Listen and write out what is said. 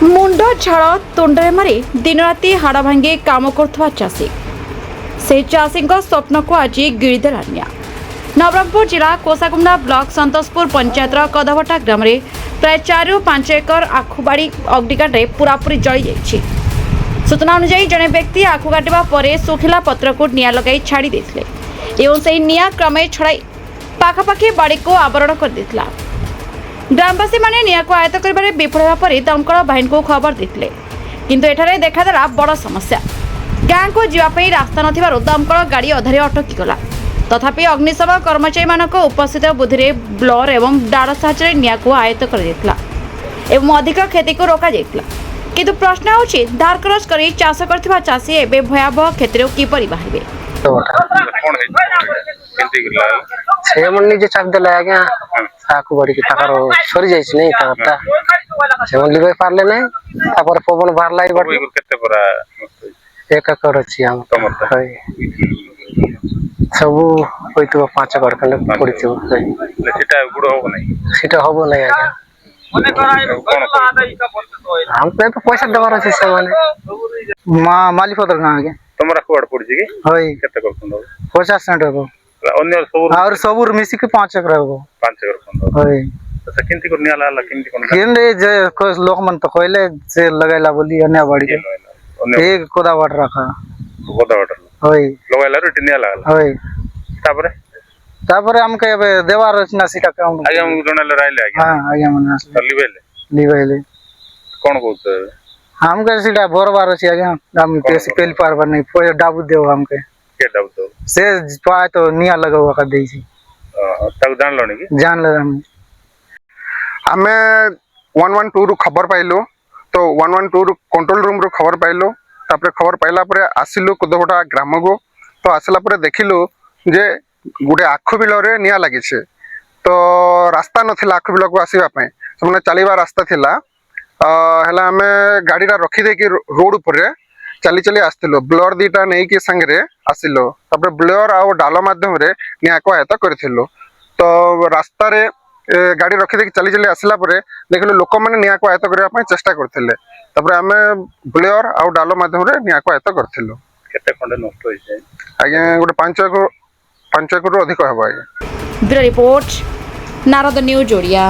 मुंड झाड़ तुंडे मारी दिन राति हाड़ भांगी काम कर चाषी से चाषी स्वप्न को आज गिरीदेला निया। नवरंगपुर जिला कोसाकुंडा ब्लॉक संतोषपुर पंचायत कदभटा ग्राम में प्राय 4 ରୁ 5 एकर आखुबाड़ी अग्निकांड में पूरापूरी जली जाइए। सूचना अनुसार जड़े व्यक्ति आखु काटा पर सुखिला पत्र को निया लगाई छाड़ी देते एवं से निया क्रमे छड़ाई पाखापाखि बाड़ी को आवरण कर देथिला। ग्रामवासी माने निया को आयत्त करिबारे विफल होगा पर दमकल बाहिनी को खबर देते किंतु एठारे देखादेला बड़ समस्या। गाँ को जीवाई रास्ता नथिबारु दमकल गाड़ी अधारे अटकी गला। तथापि अग्निशम कर्मचारी मानक उपस्थित बुद्धि ब्लर एवं डाड़ साहाय्य निया को आयत्त कर देथिला एवं अधिक क्षति को रोका जाइतिला। किंतु प्रश्न होछि धार करज करी चाष करथिबा चाषी एबे भयावह क्षेत्र किपरि बाहरिबे। से मन निजे चाप देला आज्ञा साकु बड़ी की ताकर सरी जाइछ नै ताकरटा से मन लिबे पारले नै तापर पवन बाहरलाई बड केते पूरा एक एकर अछि हम होय सब होइतो 5 एकर खंड पड़ितो सेटा गुड होबो नै सेटा होबो नै आज्ञा हम तो पैसा देवार अछि से माने मालिक पत्र ना आज्ञा तमरा कोड पड़छि कि होय केते कर खंड 50 सेंट हो अन्य सब और सब मिसी के 5 एकर हो 5 एकर खंड होय अच्छा किंती को निया लाला किंती कोन केने जे लोक मन तो कहले से लगाइला बोली अन्य बाड़ी के एक कोदा वाट रखा कोदा वाट होय लगाइला रे निया लाला होय तापरे तापरे हमके एबे देवार रचना सीटा काम आगे हम जणले राइले आगे हां आगे मन लिबेले कोन कहत हमके सीटा बोरबार अछि आगे हम पेस पेल पारबार नहीं पोय डाबू देव हमके के डाबू तो से पाए तो निया लगावा का देई छी तब जान लो कि जान ले हम हमें 112 रु खबर पाइलो तो 112 रु कंट्रोल रूम रु खबर पाइलो तापर खबर पाइला परे आसिलु कुदबटा ग्राम को तो आसला परे देखिलु जे गुडे आखु बिल रे निया लागि छे तो रास्ता नथिला आखु बिल को आसीबा पय हमने चलीबा रास्ता थिला हला हमें गाड़ीटा रखी दे कि रोड ऊपर चली चली आसतिलो ब्लर दीटा नहीं कि संगे आसिलो तापर ब्लर आ डाल माध्यम रे निया को आयत करथिलो तो रास्ता रे गाड़ी रखी दे चली चली आसला परे देखिलो लोक माने निया को आयत करबा पय चेष्टा करथिले तापर हमें ब्लर आ डाल माध्यम रे निया को आयत करथिलो केते खंडे नष्ट होई छै आगे गोटे 5 एकर रु अधिक हबा आगे। Bureau report Narad news Odia.